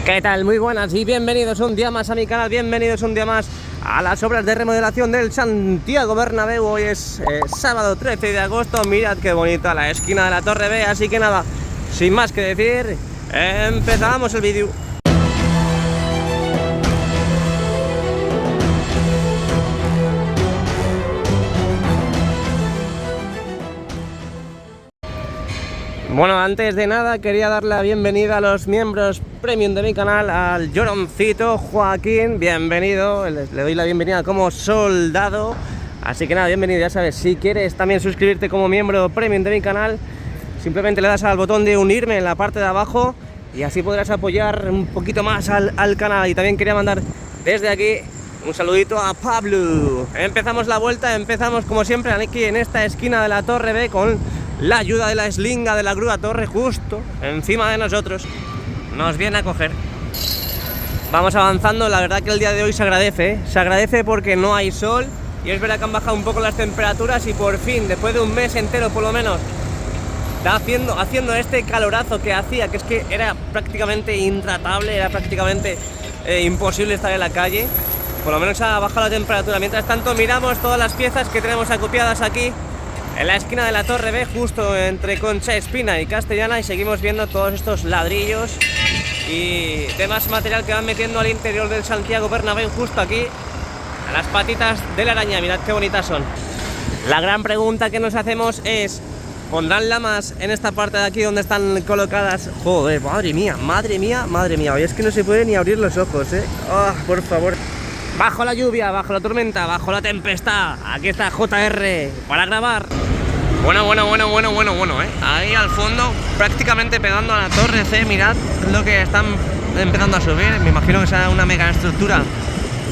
¿Qué tal? Muy buenas y bienvenidos un día más a mi canal, bienvenidos un día más a las obras de remodelación del Santiago Bernabéu. Hoy es sábado 13 de agosto, mirad qué bonita la esquina de la Torre B, así que nada, sin más que decir, empezamos el vídeo. Bueno, antes de nada quería dar la bienvenida a los miembros premium de mi canal, al Lloroncito Joaquín, bienvenido, le doy la bienvenida como soldado, así que nada, bienvenido, ya sabes, si quieres también suscribirte como miembro premium de mi canal, simplemente le das al botón de unirme en la parte de abajo y así podrás apoyar un poquito más al canal. Y también quería mandar desde aquí un saludito a Pablo. Empezamos la vuelta, empezamos como siempre aquí en esta esquina de la Torre B con la ayuda de la eslinga de la grúa Torre justo encima de nosotros. Nos viene a coger. Vamos avanzando, la verdad que el día de hoy se agradece porque no hay sol y es verdad que han bajado un poco las temperaturas y por fin, después de un mes entero por lo menos, está haciendo este calorazo que hacía, que es que era prácticamente intratable, era prácticamente imposible estar en la calle. Por lo menos ha bajado la temperatura. Mientras tanto miramos todas las piezas que tenemos acopiadas aquí en la esquina de la Torre B, justo entre Concha Espina y Castellana, y seguimos viendo todos estos ladrillos y demás material que van metiendo al interior del Santiago Bernabéu, justo aquí, a las patitas de la araña. Mirad qué bonitas son. La gran pregunta que nos hacemos es, ¿pondrán lamas en esta parte de aquí donde están colocadas? Joder, madre mía, madre mía, madre mía. Hoy es que no se puede ni abrir los ojos, Oh, por favor. Bajo la lluvia, bajo la tormenta, bajo la tempestad, aquí está JR para grabar. Bueno, ahí al fondo, prácticamente pegando a la Torre C, mirad lo que están empezando a subir. Me imagino que será una mega estructura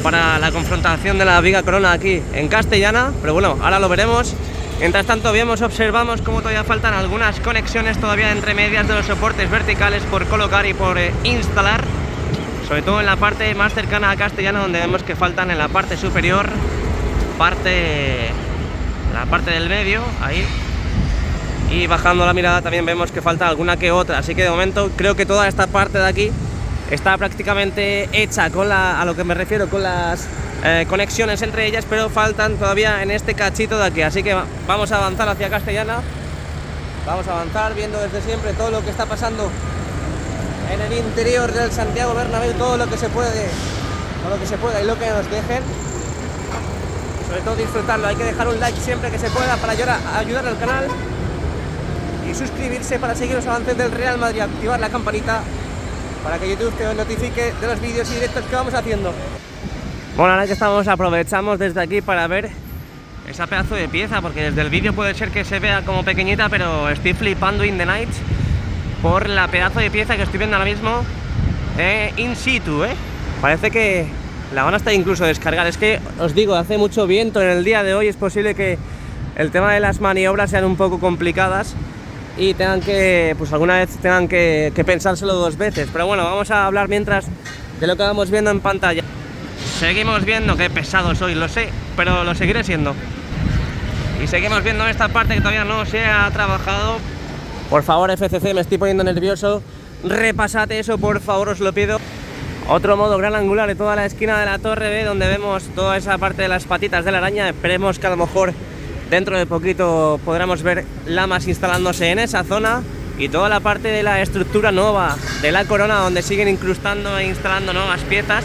para la confrontación de la Viga Corona aquí en Castellana, pero bueno, ahora lo veremos. Mientras tanto observamos cómo todavía faltan algunas conexiones todavía entre medias de los soportes verticales por colocar y por instalar, sobre todo en la parte más cercana a Castellana, donde vemos que faltan en la parte superior, la parte del medio, ahí, y bajando la mirada también vemos que falta alguna que otra, así que de momento creo que toda esta parte de aquí está prácticamente hecha a lo que me refiero con las conexiones entre ellas, pero faltan todavía en este cachito de aquí, así que vamos a avanzar hacia Castellana, vamos a avanzar viendo desde siempre todo lo que está pasando en el interior del Santiago Bernabéu, todo lo que se pueda y lo que nos dejen. Sobre todo disfrutarlo, hay que dejar un like siempre que se pueda para ayudar al canal y suscribirse para seguir los avances del Real Madrid, activar la campanita para que YouTube te notifique de los vídeos y directos que vamos haciendo. Bueno, ahora que estamos, aprovechamos desde aquí para ver esa pedazo de pieza, porque desde el vídeo puede ser que se vea como pequeñita, pero estoy flipando in the night por la pedazo de pieza que estoy viendo ahora mismo in situ, Parece que la van hasta incluso descargar. Es que os digo, hace mucho viento en el día de hoy, es posible que el tema de las maniobras sean un poco complicadas y tengan que, pues alguna vez tengan que pensárselo dos veces. Pero bueno, vamos a hablar mientras de lo que vamos viendo en pantalla. Seguimos viendo, qué pesado soy, lo sé, pero lo seguiré siendo. Y seguimos viendo esta parte que todavía no se ha trabajado. Por favor, FCC, me estoy poniendo nervioso. Repasad eso, por favor, os lo pido. Otro modo gran angular de toda la esquina de la Torre B, donde vemos toda esa parte de las patitas de la araña. Esperemos que a lo mejor dentro de poquito podremos ver lamas instalándose en esa zona, y toda la parte de la estructura nueva de la corona, donde siguen incrustando e instalando nuevas piezas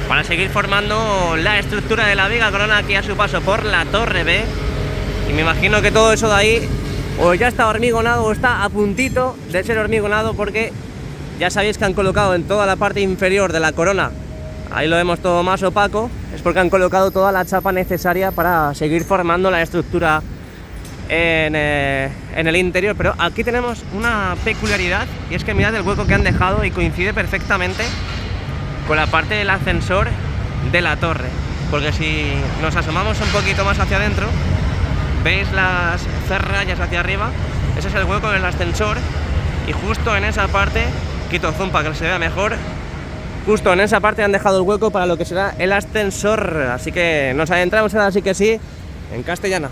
para seguir formando la estructura de la Viga Corona aquí a su paso por la Torre B. Y me imagino que todo eso de ahí o ya está hormigonado o está a puntito de ser hormigonado, porque ya sabéis que han colocado en toda la parte inferior de la corona, ahí lo vemos todo más opaco, es porque han colocado toda la chapa necesaria para seguir formando la estructura en el interior. Pero aquí tenemos una peculiaridad, y es que mirad el hueco que han dejado y coincide perfectamente con la parte del ascensor de la torre, porque si nos asomamos un poquito más hacia adentro, veis las cerrallas hacia arriba, ese es el hueco del ascensor, y justo en esa parte, quito zoom para que se vea mejor, justo en esa parte han dejado el hueco para lo que será el ascensor. Así que nos adentramos ahora sí que sí en Castellana.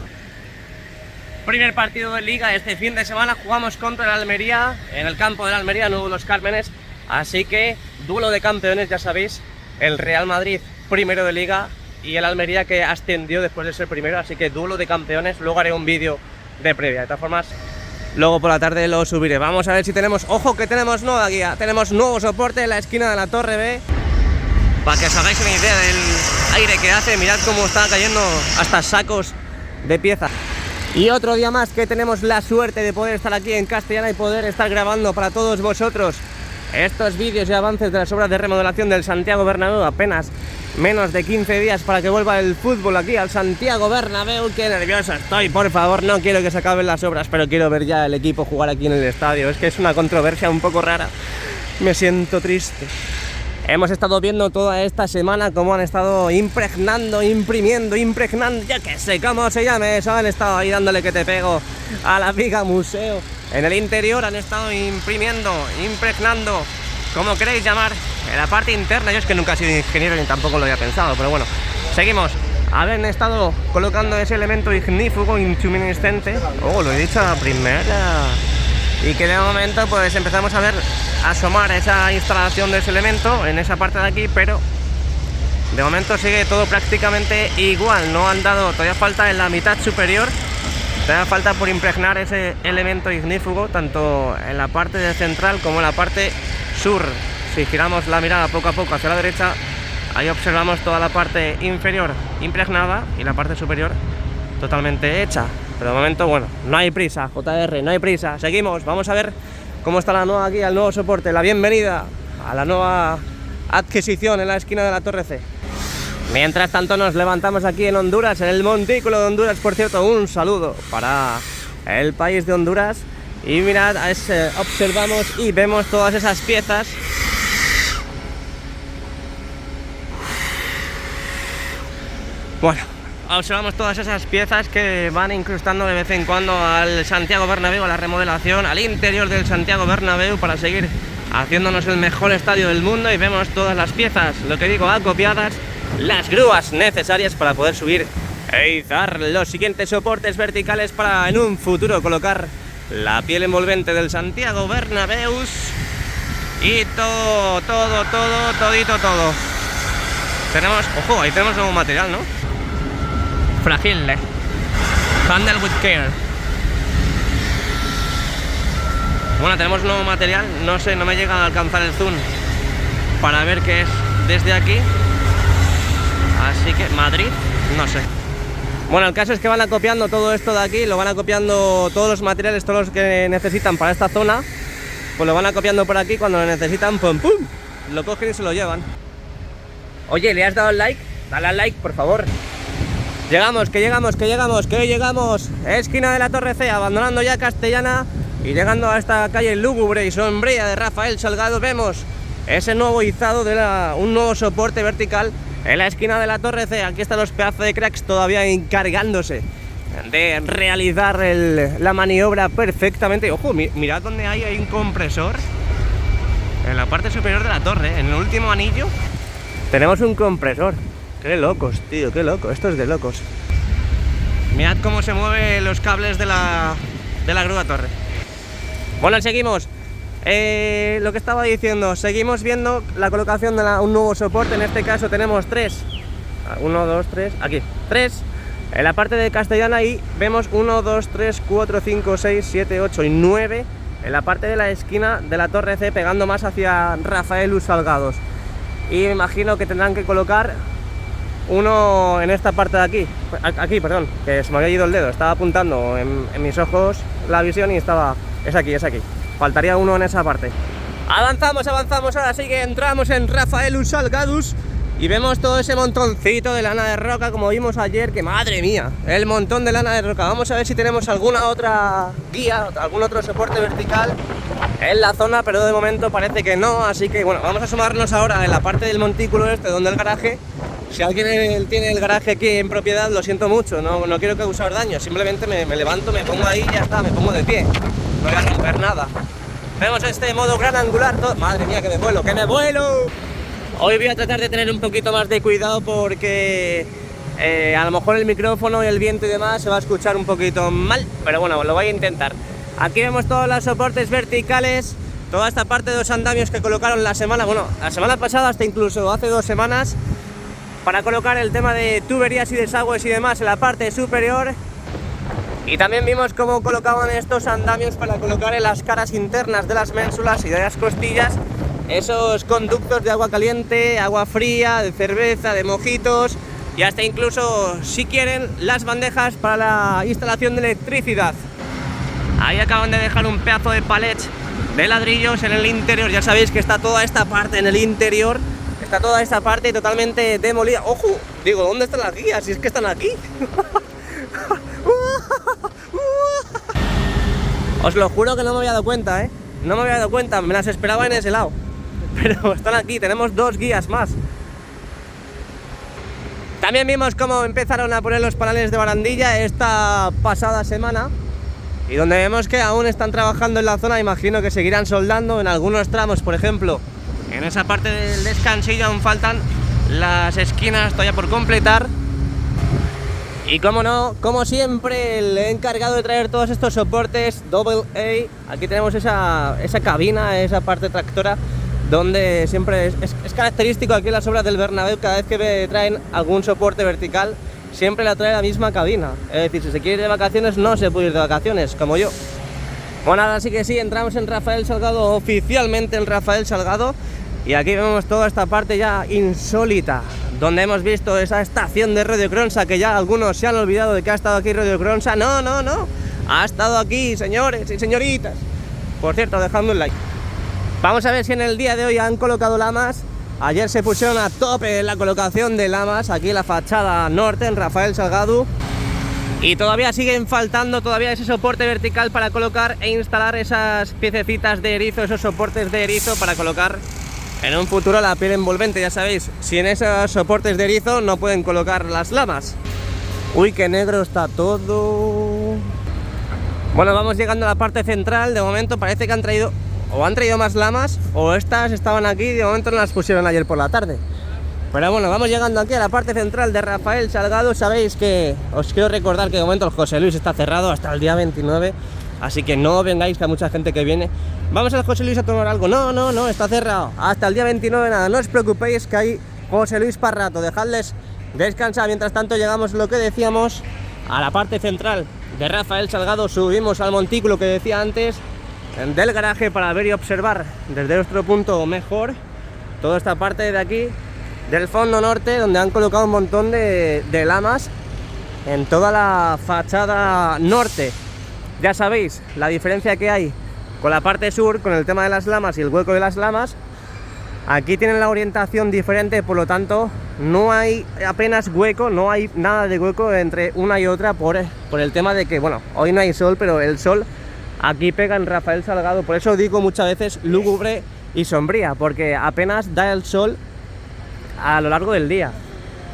Primer partido de Liga este fin de semana, jugamos contra el Almería en el campo de la Almería, Nuevo Los Cármenes. Así que, duelo de campeones, ya sabéis, el Real Madrid primero de Liga y el Almería que ascendió después de ser primero, así que duelo de campeones. Luego haré un vídeo de previa, de todas formas, luego por la tarde lo subiré. Vamos a ver si tenemos, ojo que tenemos nueva guía, tenemos nuevo soporte en la esquina de la Torre B. Para que os hagáis una idea del aire que hace, mirad cómo está cayendo hasta sacos de piezas. Y otro día más que tenemos la suerte de poder estar aquí en Castellana y poder estar grabando para todos vosotros estos vídeos y avances de las obras de remodelación del Santiago Bernabéu. Apenas menos de 15 días para que vuelva el fútbol aquí al Santiago Bernabéu. Qué nervioso estoy, por favor, no quiero que se acaben las obras, pero quiero ver ya el equipo jugar aquí en el estadio. Es que es una controversia un poco rara, me siento triste. Hemos estado viendo toda esta semana cómo han estado impregnando, imprimiendo, ya que sé cómo se llame eso. Han estado ahí dándole que te pego a la viga museo. En el interior han estado imprimiendo, impregnando, como queréis llamar, en la parte interna. Yo es que nunca he sido ingeniero ni tampoco lo había pensado, pero bueno, seguimos. Han estado colocando ese elemento ignífugo, intuminiscente. Oh, lo he dicho a la primera. Y que de momento pues empezamos a ver asomar esa instalación de ese elemento en esa parte de aquí, pero de momento sigue todo prácticamente igual. No han dado, todavía falta en la mitad superior, todavía falta por impregnar ese elemento ignífugo, tanto en la parte de central como en la parte sur. Si giramos la mirada poco a poco hacia la derecha, ahí observamos toda la parte inferior impregnada y la parte superior totalmente hecha. Pero de momento, bueno, no hay prisa, JR, no hay prisa. Seguimos, vamos a ver cómo está la nueva guía, el nuevo soporte. La bienvenida a la nueva adquisición en la esquina de la Torre C. Mientras tanto nos levantamos aquí en Honduras, en el Montículo de Honduras. Por cierto, un saludo para el país de Honduras. Y mirad, observamos y vemos todas esas piezas. Bueno, observamos todas esas piezas que van incrustando de vez en cuando al Santiago Bernabéu, a la remodelación, al interior del Santiago Bernabéu, para seguir haciéndonos el mejor estadio del mundo. Y vemos todas las piezas, lo que digo, acopiadas, las grúas necesarias para poder subir e izar los siguientes soportes verticales para en un futuro colocar la piel envolvente del Santiago Bernabéu. Y todito. Tenemos, ojo, ahí tenemos nuevo material, ¿no? Fragile, handle with care. Bueno, tenemos nuevo material, no sé, no me llega a alcanzar el zoom para ver qué es desde aquí, así que Madrid, no sé. Bueno, el caso es que van acopiando todo esto de aquí, lo van acopiando todos los materiales, todos los que necesitan para esta zona, pues lo van acopiando por aquí. Cuando lo necesitan, pum, lo cogen y se lo llevan. Oye, ¿le has dado el like? Dale al like, por favor. Llegamos, que hoy llegamos. Esquina de la Torre C, abandonando ya Castellana y llegando a esta calle lúgubre y sombría de Rafael Salgado. Vemos ese nuevo izado de un nuevo soporte vertical en la esquina de la Torre C. Aquí están los pedazos de cracks todavía encargándose de realizar la maniobra perfectamente. Ojo, mirad donde hay un compresor en la parte superior de la torre, en el último anillo tenemos un compresor. Qué locos, tío, qué loco, esto es de locos. Mirad cómo se mueven los cables de la grúa torre. Bueno, seguimos. Lo que estaba diciendo, seguimos viendo la colocación de un nuevo soporte. En este caso tenemos 3. 1, 2, 3, aquí, 3 en la parte de Castellana, y vemos 1, 2, 3, 4, 5, 6, 7, 8 y 9 en la parte de la esquina de la Torre C, pegando más hacia Rafael Salgados. Y me imagino que tendrán que colocar uno en esta parte de aquí, perdón, que se me había ido el dedo, estaba apuntando en mis ojos la visión y es aquí, faltaría uno en esa parte. Avanzamos, ahora sí que entramos en Rafael Salgados y vemos todo ese montoncito de lana de roca, como vimos ayer, que madre mía, el montón de lana de roca. Vamos a ver si tenemos alguna otra guía, algún otro soporte vertical en la zona, pero de momento parece que no, así que bueno, vamos a asomarnos ahora en la parte del montículo este, donde el garaje. Si alguien tiene el garaje aquí en propiedad, lo siento mucho, no quiero causar daño, simplemente me levanto, me pongo ahí y ya está, me pongo de pie, no voy a romper nada. Vemos este modo gran angular, madre mía, que me vuelo. Hoy voy a tratar de tener un poquito más de cuidado porque a lo mejor el micrófono y el viento y demás se va a escuchar un poquito mal, pero bueno, lo voy a intentar. Aquí vemos todos los soportes verticales toda esta parte de los andamios que colocaron la semana pasada, hasta incluso hace 2 semanas, para colocar el tema de tuberías y desagües y demás en la parte superior. Y también vimos cómo colocaban estos andamios para colocar en las caras internas de las ménsulas y de las costillas esos conductos de agua caliente, agua fría, de cerveza, de mojitos y hasta incluso, si quieren, las bandejas para la instalación de electricidad. Ahí acaban de dejar un pedazo de palet de ladrillos en el interior. Ya sabéis que está toda esta parte en el interior, está toda esta parte totalmente demolida. ¡Ojo! Digo, ¿dónde están las guías? Si es que están aquí. Os lo juro que no me había dado cuenta, ¿eh? No me había dado cuenta, me las esperaba en ese lado. Pero están aquí, tenemos 2 guías más. También vimos cómo empezaron a poner los paneles de barandilla esta pasada semana. Y donde vemos que aún están trabajando en la zona, imagino que seguirán soldando en algunos tramos, por ejemplo. En esa parte del descansillo aún faltan las esquinas todavía por completar. Y como no, como siempre, el encargado de traer todos estos soportes AA. Aquí tenemos esa cabina, esa parte tractora, donde siempre es característico aquí en las obras del Bernabéu, cada vez que traen algún soporte vertical, siempre la trae la misma cabina. Es decir, si se quiere ir de vacaciones, no se puede ir de vacaciones, como yo. Bueno, ahora sí que sí, entramos en Rafael Salgado, oficialmente en Rafael Salgado. Y aquí vemos toda esta parte ya insólita, donde hemos visto esa estación de Radio Cronsa, que ya algunos se han olvidado de que ha estado aquí Radio Cronsa. No, ha estado aquí, señores y señoritas. Por cierto, dejadme un like. Vamos a ver si en el día de hoy han colocado lamas. Ayer se pusieron a tope en la colocación de lamas aquí en la fachada norte, en Rafael Salgado. Y todavía siguen faltando ese soporte vertical para colocar e instalar esas piececitas de erizo, esos soportes de erizo para colocar en un futuro la piel envolvente. Ya sabéis, sin esos soportes de erizo no pueden colocar las lamas. Uy, qué negro está todo. Bueno, vamos llegando a la parte central. De momento parece que han traído más lamas, o estas estaban aquí y de momento no las pusieron ayer por la tarde. Pero bueno, vamos llegando aquí a la parte central de Rafael Salgado. Sabéis que os quiero recordar que de momento el José Luis está cerrado hasta el día 29. Así que no vengáis, que hay mucha gente que viene. Vamos al José Luis a tomar algo. No, está cerrado. Hasta el día 29 nada. No os preocupéis, que hay José Luis para rato. Dejadles descansar. Mientras tanto llegamos, lo que decíamos, a la parte central de Rafael Salgado. Subimos al montículo que decía antes del garaje para ver y observar desde nuestro punto mejor toda esta parte de aquí, del fondo norte, donde han colocado un montón de lamas en toda la fachada norte. Ya sabéis la diferencia que hay con la parte sur, con el tema de las lamas y el hueco de las lamas. Aquí tienen la orientación diferente, por lo tanto no hay apenas hueco, no hay nada de hueco entre una y otra por el tema de que, bueno, hoy no hay sol, pero el sol aquí pega en Rafael Salgado. Por eso digo muchas veces lúgubre y sombría, porque apenas da el sol a lo largo del día.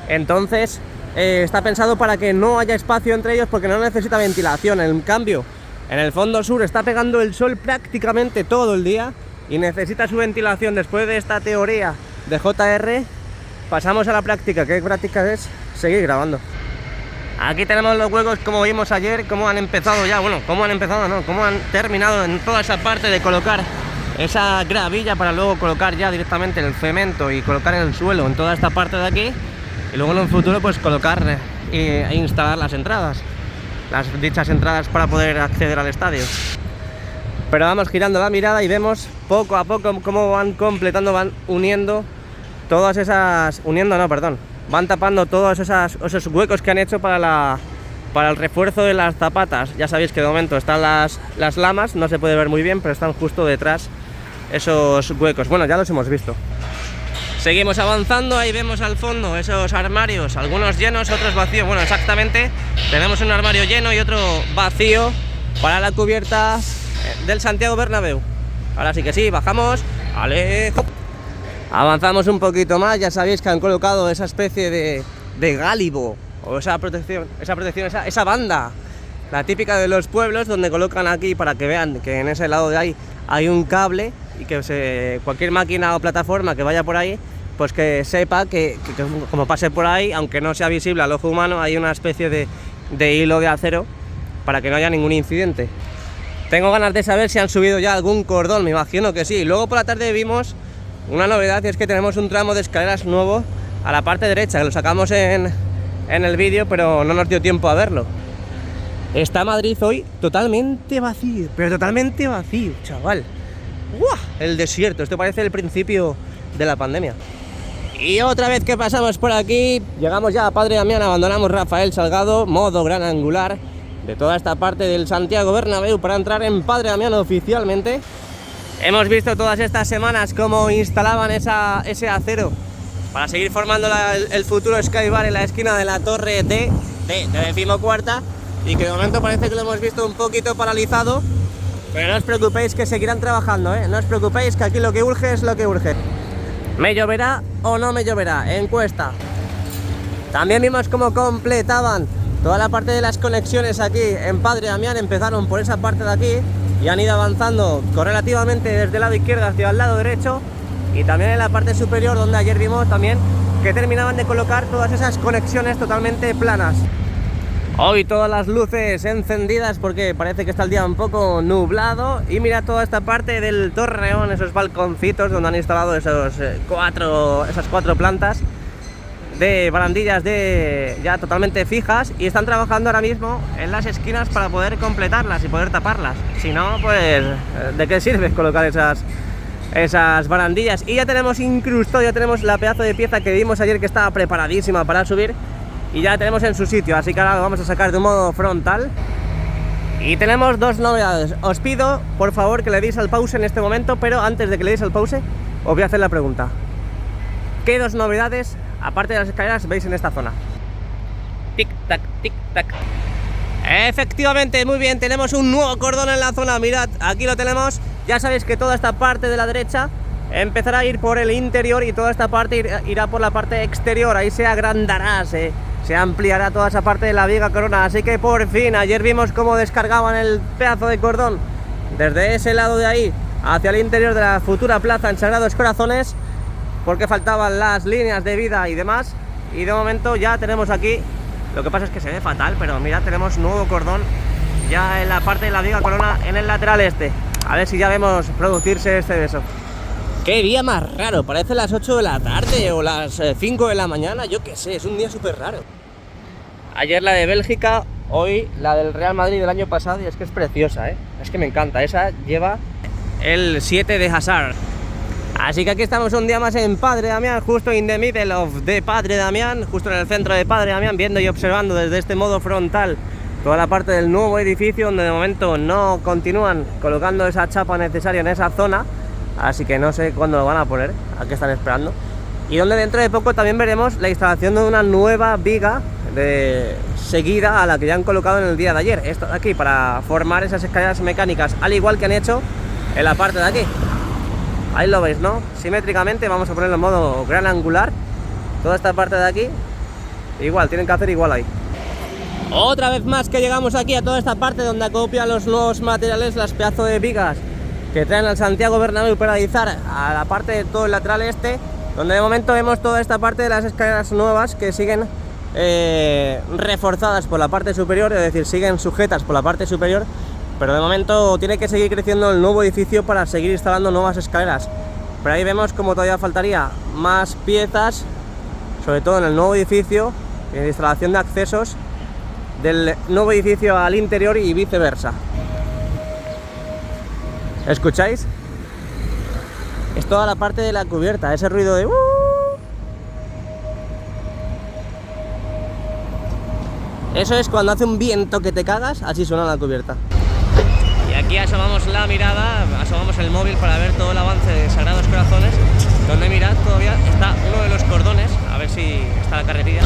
Entonces está pensado para que no haya espacio entre ellos, porque no necesita ventilación. En cambio, en el fondo sur está pegando el sol prácticamente todo el día y necesita su ventilación. Después de esta teoría de JR, pasamos a la práctica. ¿Qué práctica es? Seguir grabando. Aquí tenemos los huecos, como vimos ayer, cómo han empezado ya, bueno, cómo han terminado en toda esa parte de colocar esa gravilla para luego colocar ya directamente el cemento y colocar el suelo en toda esta parte de aquí, y luego en un futuro pues colocar e instalar las entradas, las dichas entradas para poder acceder al estadio. Pero vamos girando la mirada y vemos poco a poco cómo van completando, van uniendo todas esas, van tapando todos esos huecos que han hecho para el refuerzo de las zapatas. Ya sabéis que de momento están las lamas, no se puede ver muy bien, pero están justo detrás esos huecos. Bueno, ya los hemos visto. Seguimos avanzando, ahí vemos al fondo esos armarios, algunos llenos, otros vacíos. Bueno, exactamente, tenemos un armario lleno y otro vacío para la cubierta del Santiago Bernabéu. Ahora sí que sí, bajamos, ¡ale! Avanzamos un poquito más. Ya sabéis que han colocado esa especie de gálibo, o esa protección, esa banda, la típica de los pueblos, donde colocan aquí para que vean que en ese lado de ahí hay un cable, y que cualquier máquina o plataforma que vaya por ahí, pues que sepa que como pase por ahí, aunque no sea visible al ojo humano, hay una especie de hilo de acero para que no haya ningún incidente. Tengo ganas de saber si han subido ya algún cordón, me imagino que sí. Luego por la tarde vimos una novedad, y es que tenemos un tramo de escaleras nuevo a la parte derecha, que lo sacamos en el vídeo, pero no nos dio tiempo a verlo. Está Madrid hoy totalmente vacío, pero totalmente vacío, chaval. ¡Uah! El desierto, esto parece el principio de la pandemia. Y otra vez que pasamos por aquí, llegamos ya a Padre Damián, abandonamos Rafael Salgado, modo gran angular de toda esta parte del Santiago Bernabéu para entrar en Padre Damián oficialmente. Hemos visto todas estas semanas cómo instalaban ese acero para seguir formando el futuro Skybar en la esquina de la torre de decimocuarta, y que de momento parece que lo hemos visto un poquito paralizado, pero no os preocupéis que seguirán trabajando, no os preocupéis que aquí lo que urge es lo que urge. ¿Me lloverá o no me lloverá? Encuesta. También vimos cómo completaban toda la parte de las conexiones aquí en Padre Damián. Empezaron por esa parte de aquí y han ido avanzando correlativamente desde el lado izquierdo hacia el lado derecho, y también en la parte superior, donde ayer vimos también que terminaban de colocar todas esas conexiones totalmente planas. Hoy todas las luces encendidas porque parece que está el día un poco nublado, y mira toda esta parte del Torreón, esos balconcitos donde han instalado esas cuatro plantas de barandillas ya totalmente fijas, y están trabajando ahora mismo en las esquinas para poder completarlas y poder taparlas. Si no, pues ¿de qué sirve colocar esas barandillas? Y ya tenemos incrustado, ya tenemos la pedazo de pieza que vimos ayer, que estaba preparadísima para subir, y ya la tenemos en su sitio, así que ahora lo vamos a sacar de un modo frontal. Y tenemos dos novedades. Os pido por favor que le deis al pause en este momento, pero antes de que le deis al pause os voy a hacer la pregunta: ¿qué dos novedades, aparte de las escaleras, veis en esta zona? Tic tac, tic tac. Efectivamente, muy bien, tenemos un nuevo cordón en la zona. Mirad, aquí lo tenemos. Ya sabéis que toda esta parte de la derecha empezará a ir por el interior, y toda esta parte irá por la parte exterior. Ahí se agrandará, se ampliará toda esa parte de la viga corona. Así que por fin, ayer vimos cómo descargaban el pedazo de cordón desde ese lado de ahí hacia el interior de la futura plaza en Sagrados Corazones, porque faltaban las líneas de vida y demás. Y de momento ya tenemos aquí, lo que pasa es que se ve fatal, pero mirad, tenemos nuevo cordón ya en la parte de la viga corona en el lateral este. A ver si ya vemos producirse este beso. Qué día más raro, parece las 8 de la tarde o las 5 de la mañana, yo qué sé, es un día súper raro. Ayer la de Bélgica, hoy la del Real Madrid del año pasado, y es que es preciosa, es que me encanta. Esa lleva el 7 de Hazard. Así que aquí estamos un día más en Padre Damián, justo in the middle of de Padre Damián, justo en el centro de Padre Damián, viendo y observando desde este modo frontal toda la parte del nuevo edificio, donde de momento no continúan colocando esa chapa necesaria en esa zona. Así que no sé cuándo lo van a poner, a qué están esperando. Y donde dentro de poco también veremos la instalación de una nueva viga seguida a la que ya han colocado en el día de ayer. Esto de aquí, para formar esas escaleras mecánicas, al igual que han hecho en la parte de aquí. Ahí lo veis, ¿no? Simétricamente vamos a ponerlo en modo gran angular. Toda esta parte de aquí, igual, tienen que hacer igual ahí. Otra vez más que llegamos aquí a toda esta parte donde acopian los nuevos materiales, las pedazos de vigas que traen al Santiago Bernabéu para izar a la parte de todo el lateral este, donde de momento vemos toda esta parte de las escaleras nuevas que siguen reforzadas por la parte superior, es decir, siguen sujetas por la parte superior, pero de momento tiene que seguir creciendo el nuevo edificio para seguir instalando nuevas escaleras. Pero ahí vemos como todavía faltaría más piezas, sobre todo en el nuevo edificio, en instalación de accesos del nuevo edificio al interior y viceversa. ¿Escucháis? Es toda la parte de la cubierta, ese ruido de Eso es cuando hace un viento que te cagas, así suena la cubierta. Y aquí asomamos la mirada, asomamos el móvil para ver todo el avance de Sagrados Corazones, donde mirad, todavía está uno de los cordones, a ver si está la carretilla.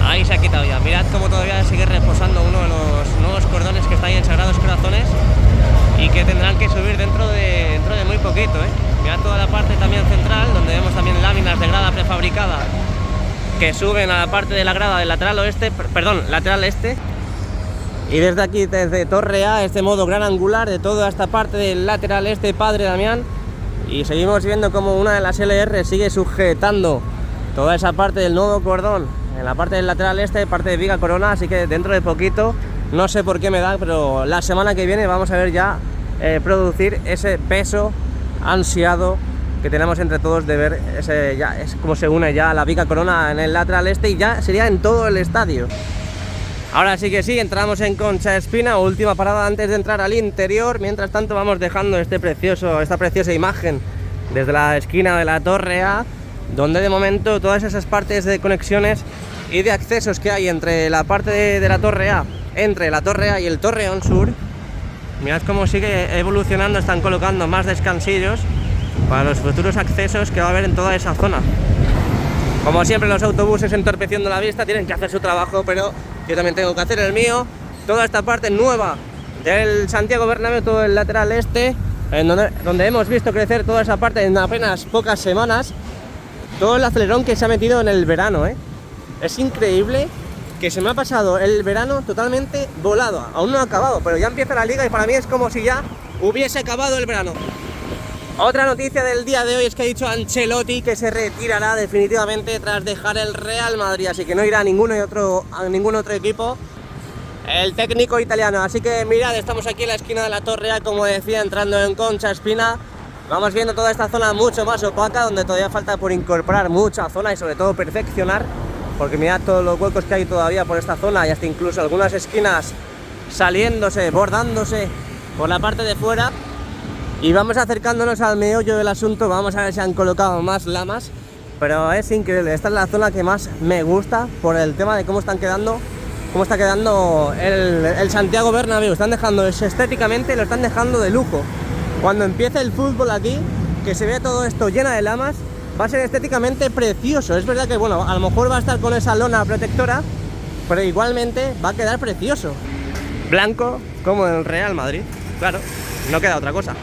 Ahí se ha quitado ya, mirad cómo todavía sigue reposando uno de los nuevos cordones que está ahí en Sagrados Corazones, y que tendrán que subir dentro de muy poquito, Mirad toda la parte también central, donde vemos también láminas de grada prefabricada que suben a la parte de la grada del lateral este. Y desde aquí, desde Torre A, este modo gran angular de toda esta parte del lateral este Padre Damián, y seguimos viendo como una de las LR sigue sujetando toda esa parte del nuevo cordón en la parte del lateral este, parte de viga corona. Así que dentro de poquito no sé por qué me da, pero la semana que viene vamos a ver ya producir ese peso ansiado que tenemos entre todos de ver ese, ya es como se une ya la Vica Corona en el lateral este y ya sería en todo el estadio. Ahora sí que sí, entramos en Concha Espina, última parada antes de entrar al interior. Mientras tanto vamos dejando esta preciosa imagen desde la esquina de la Torre A, donde de momento todas esas partes de conexiones y de accesos que hay entre la parte de la Torre A, entre la Torre A y el Torreón Sur, mirad cómo sigue evolucionando, están colocando más descansillos para los futuros accesos que va a haber en toda esa zona. Como siempre, los autobuses entorpeciendo la vista, tienen que hacer su trabajo, pero yo también tengo que hacer el mío. Toda esta parte nueva del Santiago Bernabéu, todo el lateral este, en donde hemos visto crecer toda esa parte en apenas pocas semanas, todo el acelerón que se ha metido en el verano, Es increíble que se me ha pasado el verano totalmente volado. Aún no ha acabado, pero ya empieza la liga y para mí es como si ya hubiese acabado el verano. Otra noticia del día de hoy es que ha dicho Ancelotti que se retirará definitivamente tras dejar el Real Madrid, así que no irá a ningún otro equipo el técnico italiano. Así que mirad, estamos aquí en la esquina de la Torre A, como decía, entrando en Concha Espina. Vamos viendo toda esta zona mucho más opaca, donde todavía falta por incorporar mucha zona y sobre todo perfeccionar, porque mirad todos los huecos que hay todavía por esta zona y hasta incluso algunas esquinas saliéndose, bordándose por la parte de fuera. Y vamos acercándonos al meollo del asunto, vamos a ver si han colocado más lamas, pero es increíble. Esta es la zona que más me gusta por el tema de cómo está quedando el Santiago Bernabéu. Están dejando eso estéticamente, lo están dejando de lujo. Cuando empiece el fútbol aquí, que se vea todo esto llena de lamas, va a ser estéticamente precioso. Es verdad que, bueno, a lo mejor va a estar con esa lona protectora, pero igualmente va a quedar precioso. Blanco como el Real Madrid, claro, no queda otra cosa.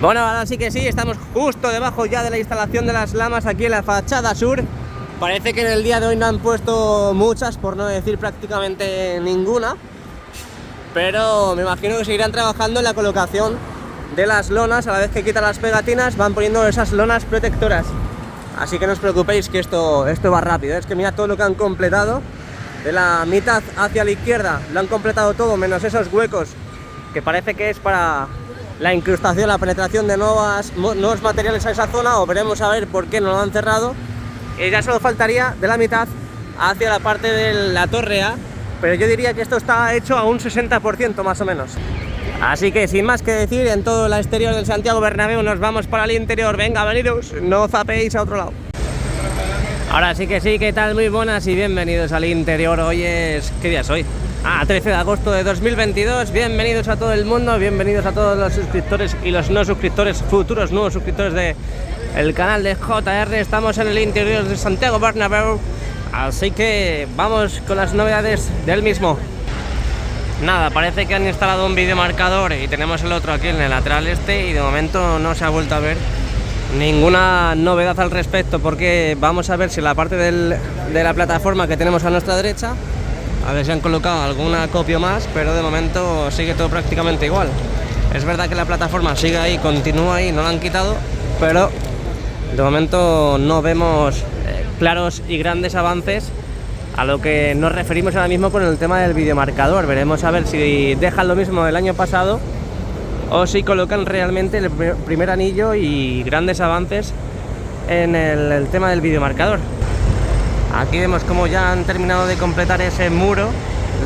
Bueno, ahora sí que sí, estamos justo debajo ya de la instalación de las lamas aquí en la fachada sur. Parece que en el día de hoy no han puesto muchas, por no decir prácticamente ninguna, pero me imagino que seguirán trabajando en la colocación de las lonas. A la vez que quitan las pegatinas van poniendo esas lonas protectoras, así que no os preocupéis que esto va rápido. Es que mirad todo lo que han completado. De la mitad hacia la izquierda lo han completado todo, menos esos huecos que parece que es para la incrustación, la penetración de nuevos materiales a esa zona, o veremos a ver por qué no lo han cerrado. Y ya solo faltaría de la mitad hacia la parte de la Torre A, pero yo diría que esto está hecho a un 60% más o menos. Así que sin más que decir, en todo el exterior del Santiago Bernabéu nos vamos para el interior. Venga, venidos, no zapéis a otro lado. Ahora sí que sí, ¿qué tal? Muy buenas y bienvenidos al interior. Hoy es... ¿qué día es hoy? 13 de agosto de 2022, bienvenidos a todo el mundo, bienvenidos a todos los suscriptores y los no suscriptores, futuros nuevos suscriptores del canal de JR. Estamos en el interior de Santiago Bernabéu, así que vamos con las novedades del mismo. Nada, parece que han instalado un videomarcador y tenemos el otro aquí en el lateral este y de momento no se ha vuelto a ver ninguna novedad al respecto, porque vamos a ver si la parte de la plataforma que tenemos a nuestra derecha, a ver si han colocado alguna acopio más, pero de momento sigue todo prácticamente igual. Es verdad que la plataforma sigue ahí, continúa ahí, no la han quitado, pero de momento no vemos claros y grandes avances a lo que nos referimos ahora mismo con el tema del videomarcador. Veremos a ver si dejan lo mismo del año pasado o si colocan realmente el primer anillo y grandes avances en el tema del videomarcador. Aquí vemos como ya han terminado de completar ese muro.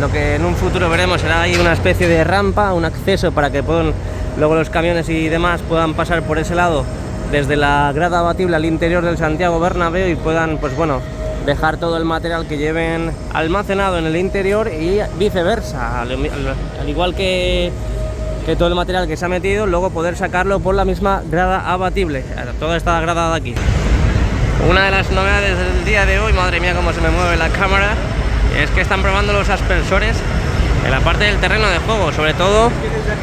Lo que en un futuro veremos será ahí una especie de rampa, un acceso para que luego los camiones y demás puedan pasar por ese lado desde la grada abatible al interior del Santiago Bernabéu y puedan, pues bueno, dejar todo el material que lleven almacenado en el interior y viceversa, al igual que todo el material que se ha metido, luego poder sacarlo por la misma grada abatible, toda esta grada de aquí. Una de las novedades del día de hoy, madre mía cómo se me mueve la cámara, es que están probando los aspersores en la parte del terreno de juego, sobre todo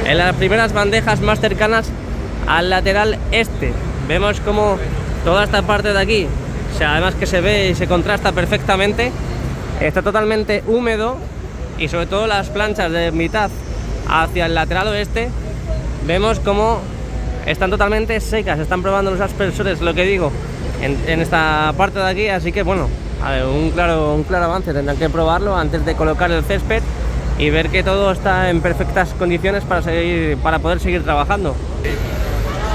en las primeras bandejas más cercanas al lateral este. Vemos como toda esta parte de aquí, o sea, además que se ve y se contrasta perfectamente, está totalmente húmedo, y sobre todo las planchas de mitad hacia el lateral oeste vemos como están totalmente secas. Están probando los aspersores, lo que digo, en esta parte de aquí, así que bueno, a ver, un claro avance. Tendrán que probarlo antes de colocar el césped y ver que todo está en perfectas condiciones para poder seguir trabajando.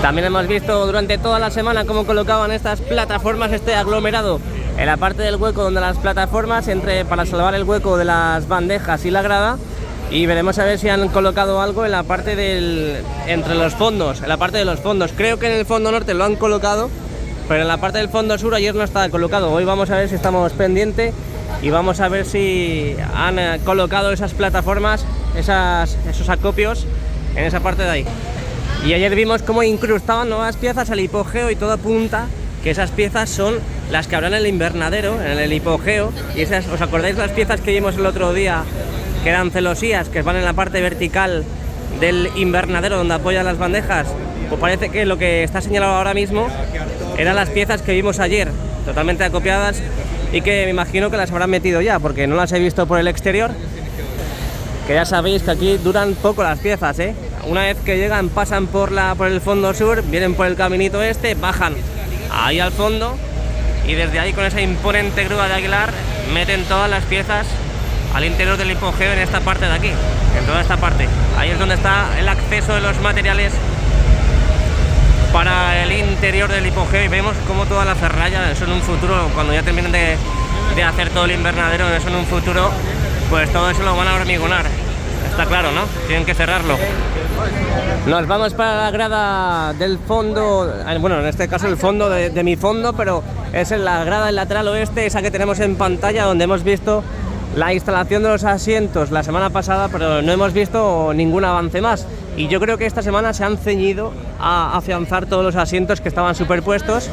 También hemos visto durante toda la semana cómo colocaban estas plataformas, este aglomerado en la parte del hueco donde las plataformas, para salvar el hueco de las bandejas y la grada, y veremos a ver si han colocado algo en la parte entre los fondos, en la parte de los fondos. Creo que en el fondo norte lo han colocado, pero en la parte del fondo sur ayer no estaba colocado. Hoy vamos a ver si estamos pendientes y vamos a ver si han colocado esas plataformas, esos acopios en esa parte de ahí. Y ayer vimos cómo incrustaban nuevas piezas al hipogeo y todo apunta que esas piezas son las que habrán en el invernadero, en el hipogeo. Y esas, ¿os acordáis las piezas que vimos el otro día, que eran celosías, que van en la parte vertical del invernadero donde apoyan las bandejas? Pues parece que lo que está señalado ahora mismo eran las piezas que vimos ayer, totalmente acopiadas, y que me imagino que las habrán metido ya, porque no las he visto por el exterior. Que ya sabéis que aquí duran poco las piezas, ¿eh? Una vez que llegan, pasan por el fondo sur, vienen por el caminito este, bajan ahí al fondo y desde ahí con esa imponente grúa de Aguilar meten todas las piezas al interior del hipogeo en esta parte de aquí, en toda esta parte. Ahí es donde está el acceso de los materiales para el interior del hipogeo, y vemos como toda la ferralla, eso en un futuro, cuando ya terminen de hacer todo el invernadero, eso en un futuro, pues todo eso lo van a hormigonar. Está claro, ¿no? Tienen que cerrarlo. Nos vamos para la grada del fondo, bueno, en este caso el fondo de mi fondo, pero es en la grada del lateral oeste, esa que tenemos en pantalla, donde hemos visto la instalación de los asientos la semana pasada, pero no hemos visto ningún avance más. Y yo creo que esta semana se han ceñido a afianzar todos los asientos que estaban superpuestos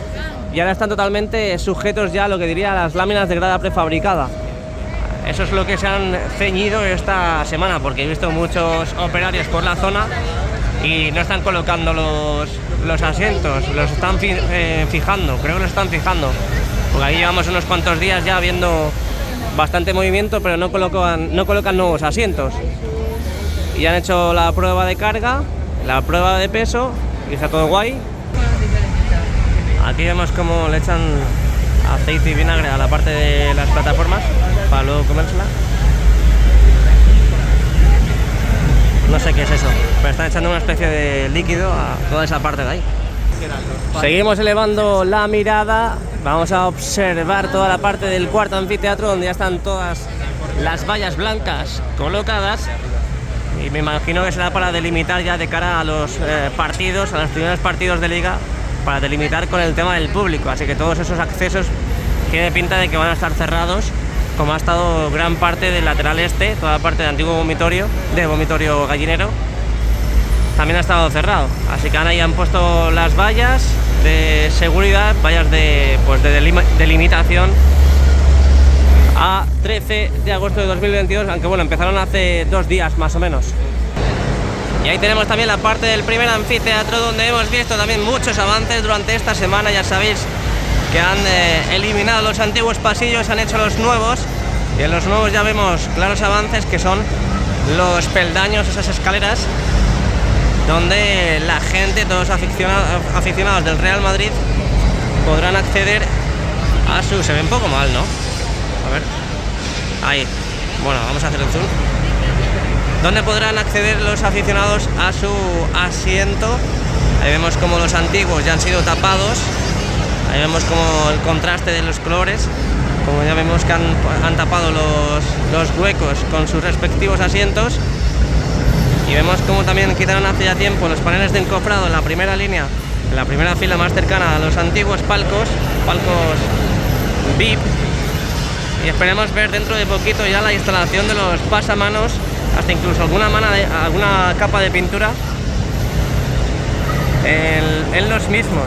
y ahora están totalmente sujetos ya a lo que diría las láminas de grada prefabricada. Eso es lo que se han ceñido esta semana, porque he visto muchos operarios por la zona y no están colocando los asientos, los están fijando, creo que los están fijando, porque ahí llevamos unos cuantos días ya viendo bastante movimiento, pero no colocan nuevos asientos. Y han hecho la prueba de carga, la prueba de peso y está todo guay. Aquí vemos cómo le echan aceite y vinagre a la parte de las plataformas para luego comérsela. No sé qué es eso, pero están echando una especie de líquido a toda esa parte de ahí. Seguimos elevando la mirada, vamos a observar toda la parte del cuarto anfiteatro donde ya están todas las vallas blancas colocadas, y me imagino que será para delimitar ya de cara a los partidos, a los primeros partidos de liga, para delimitar con el tema del público, así que todos esos accesos tiene pinta de que van a estar cerrados, como ha estado gran parte del lateral este, toda la parte del antiguo vomitorio gallinero, también ha estado cerrado, así que ahí han puesto las vallas de seguridad, vallas de delimitación a 13 de agosto de 2022, aunque bueno, empezaron hace 2 días más o menos. Y ahí tenemos también la parte del primer anfiteatro, donde hemos visto también muchos avances durante esta semana. Ya sabéis que han eliminado los antiguos pasillos, han hecho los nuevos, y en los nuevos ya vemos claros avances, que son los peldaños, esas escaleras donde la gente, todos los aficionados del Real Madrid podrán acceder a su... Se ve un poco mal, ¿no? A ver, ahí, bueno, vamos a hacer el zoom. Donde podrán acceder los aficionados a su asiento. Ahí vemos como los antiguos ya han sido tapados. Ahí vemos como el contraste de los colores, como ya vemos que han tapado los huecos con sus respectivos asientos. Y vemos como también quitaron hace ya tiempo los paneles de encofrado en la primera línea, en la primera fila más cercana a los antiguos palcos VIP. Y esperemos ver dentro de poquito ya la instalación de los pasamanos, hasta incluso alguna capa de pintura en los mismos.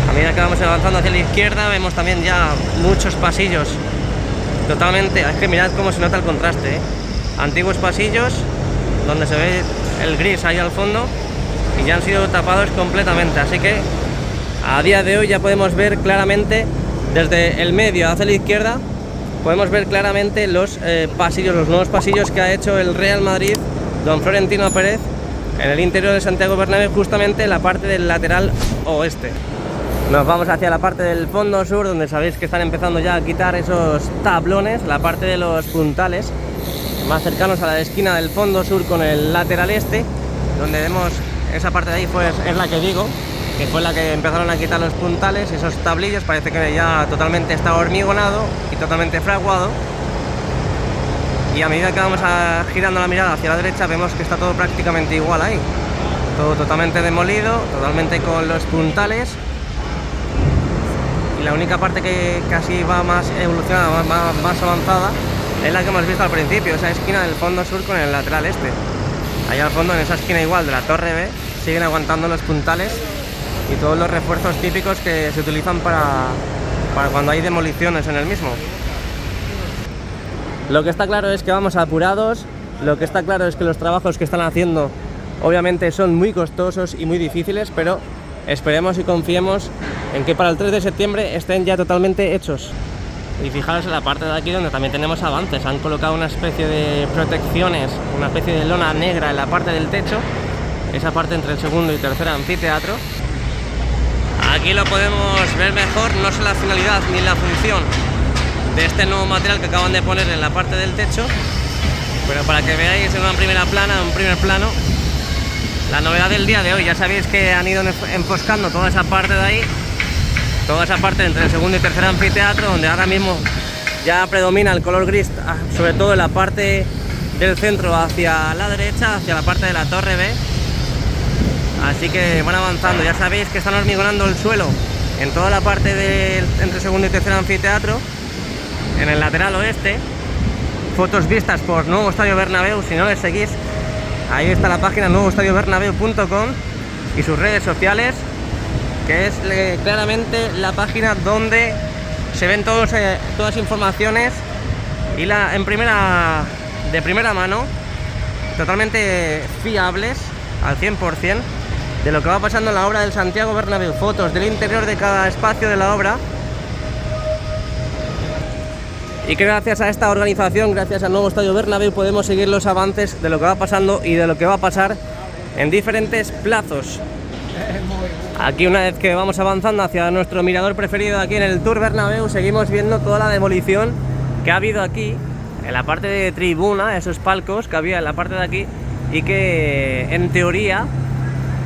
A medida que vamos avanzando hacia la izquierda vemos también ya muchos pasillos totalmente, es que mirad cómo se nota el contraste, ¿eh? Antiguos pasillos donde se ve el gris ahí al fondo y ya han sido tapados completamente, así que a día de hoy ya podemos ver claramente desde el medio hacia la izquierda, podemos ver claramente los pasillos, los nuevos pasillos que ha hecho el Real Madrid, don Florentino Pérez, en el interior de Santiago Bernabéu, justamente en la parte del lateral oeste. Nos vamos hacia la parte del fondo sur, donde sabéis que están empezando ya a quitar esos tablones, la parte de los puntales más cercanos a la esquina del fondo sur con el lateral este, donde vemos esa parte de ahí es la que digo, que fue la que empezaron a quitar los puntales, esos tablillos. Parece que ya totalmente está hormigonado y totalmente fraguado. Y a medida que vamos girando la mirada hacia la derecha, vemos que está todo prácticamente igual ahí. Todo totalmente demolido, totalmente con los puntales. Y la única parte que casi va más evolucionada, más avanzada, es la que hemos visto al principio, esa esquina del fondo sur con el lateral este. Allá al fondo, en esa esquina igual de la torre B, siguen aguantando los puntales y todos los refuerzos típicos que se utilizan para cuando hay demoliciones en el mismo. Lo que está claro es que vamos apurados, lo que está claro es que los trabajos que están haciendo obviamente son muy costosos y muy difíciles, pero esperemos y confiemos en que para el 3 de septiembre estén ya totalmente hechos. Y fijaros en la parte de aquí donde también tenemos avances. Han colocado una especie de protecciones, una especie de lona negra en la parte del techo, esa parte entre el segundo y tercer anfiteatro. Aquí lo podemos ver mejor, no sé la finalidad ni la función de este nuevo material que acaban de poner en la parte del techo, pero para que veáis en un primer plano, la novedad del día de hoy. Ya sabéis que han ido enfoscando toda esa parte de ahí, toda esa parte entre el segundo y tercer anfiteatro, donde ahora mismo ya predomina el color gris, sobre todo en la parte del centro hacia la derecha, hacia la parte de la torre B. Así que van avanzando. Ya sabéis que están hormigonando el suelo en toda la parte entre segundo y tercer anfiteatro, en el lateral oeste. Fotos vistas por Nuevo Estadio Bernabéu. Si no les seguís, ahí está la página nuevoestadiobernabeu.com y sus redes sociales, que es claramente la página donde se ven todas las informaciones y de primera mano, totalmente fiables al 100% de lo que va pasando en la obra del Santiago Bernabéu. Fotos del interior de cada espacio de la obra. Y que gracias a esta organización, gracias al Nuevo Estadio Bernabéu, podemos seguir los avances de lo que va pasando y de lo que va a pasar en diferentes plazos. Aquí, una vez que vamos avanzando hacia nuestro mirador preferido aquí en el Tour Bernabéu, seguimos viendo toda la demolición que ha habido aquí en la parte de tribuna, esos palcos que había en la parte de aquí, y que en teoría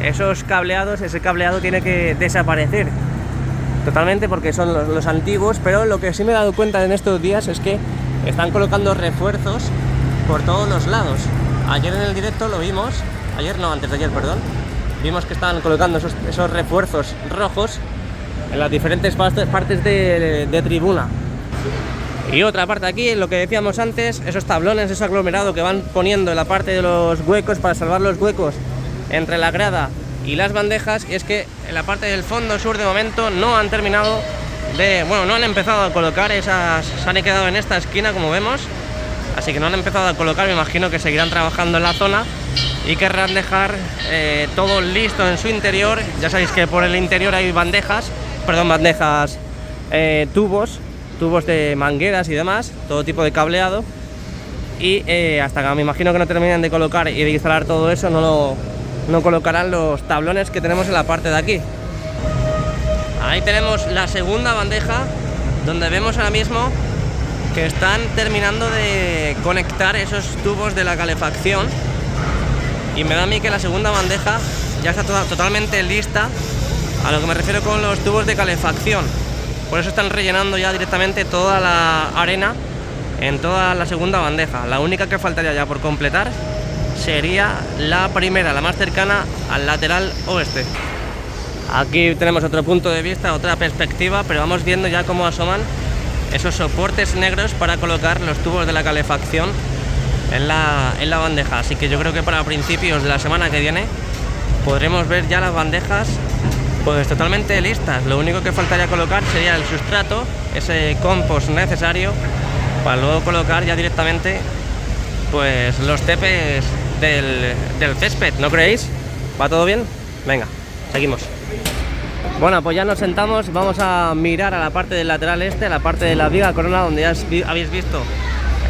ese cableado tiene que desaparecer totalmente porque son los antiguos. Pero lo que sí me he dado cuenta en estos días es que están colocando refuerzos por todos los lados. Ayer en el directo lo vimos, antes de ayer, perdón, vimos que estaban colocando esos refuerzos rojos en las diferentes partes de tribuna. Y otra parte aquí, lo que decíamos antes, esos tablones, ese aglomerado que van poniendo en la parte de los huecos para salvar los huecos entre la grada y las bandejas. Y es que en la parte del fondo sur de momento no han terminado no han empezado a colocar esas, se han quedado en esta esquina como vemos, así que no han empezado a colocar. Me imagino que seguirán trabajando en la zona y querrán dejar todo listo en su interior. Ya sabéis que por el interior hay tubos de mangueras y demás, todo tipo de cableado, y hasta que me imagino que no terminen de colocar y de instalar todo eso, no colocarán los tablones que tenemos en la parte de aquí. Ahí tenemos la segunda bandeja, donde vemos ahora mismo que están terminando de conectar esos tubos de la calefacción, y me da a mí que la segunda bandeja ya está totalmente lista a lo que me refiero con los tubos de calefacción. Por eso están rellenando ya directamente toda la arena en toda la segunda bandeja. La única que faltaría ya por completar sería la primera, la más cercana al lateral oeste. Aquí tenemos otro punto de vista, otra perspectiva, pero vamos viendo ya cómo asoman esos soportes negros para colocar los tubos de la calefacción en la bandeja. Así que yo creo que para principios de la semana que viene podremos ver ya las bandejas pues totalmente listas. Lo único que faltaría colocar sería el sustrato, ese compost necesario para luego colocar ya directamente pues los tepes del césped, ¿no creéis? ¿Va todo bien? Venga, seguimos. Bueno, pues ya nos sentamos, vamos a mirar a la parte del lateral este, a la parte de la viga corona, donde ya habéis visto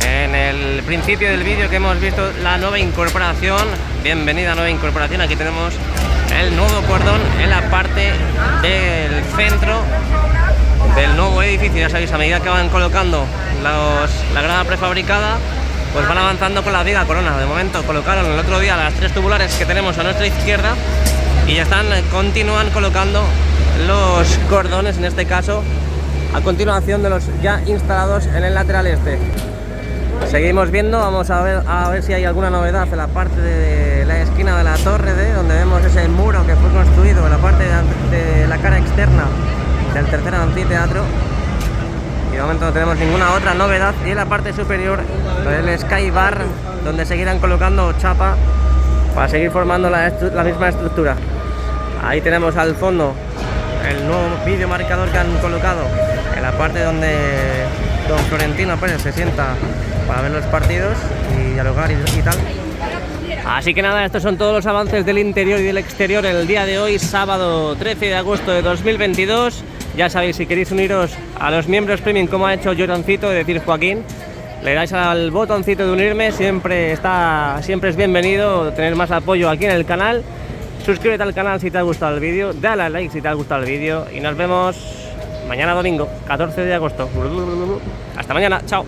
en el principio del vídeo que hemos visto la nueva incorporación. Bienvenida a nueva incorporación. Aquí tenemos el nuevo cordón en la parte del centro del nuevo edificio. Ya sabéis, a medida que van colocando la grada prefabricada, pues van avanzando con la viga corona. De momento colocaron el otro día las 3 tubulares que tenemos a nuestra izquierda y ya continúan colocando los cordones, en este caso a continuación de los ya instalados en el lateral este. Seguimos viendo, vamos a ver si hay alguna novedad en la parte de la esquina de la torre D, donde vemos ese muro que fue construido en la parte de la cara externa del tercer anfiteatro. Y de momento no tenemos ninguna otra novedad. Y en la parte superior el Sky Bar, donde seguirán colocando chapa para seguir formando la misma estructura. Ahí tenemos al fondo el nuevo vídeo marcador que han colocado en la parte donde don Florentino Pérez se sienta para ver los partidos y dialogar y tal. Así que nada, estos son todos los avances del interior y del exterior el día de hoy, sábado 13 de agosto de 2022. Ya sabéis, si queréis uniros a los miembros premium como ha hecho Jorancito, es decir, Joaquín, le dais al botoncito de unirme, siempre es bienvenido tener más apoyo aquí en el canal. Suscríbete al canal si te ha gustado el vídeo, dale a like si te ha gustado el vídeo y nos vemos mañana domingo, 14 de agosto. Hasta mañana, chao.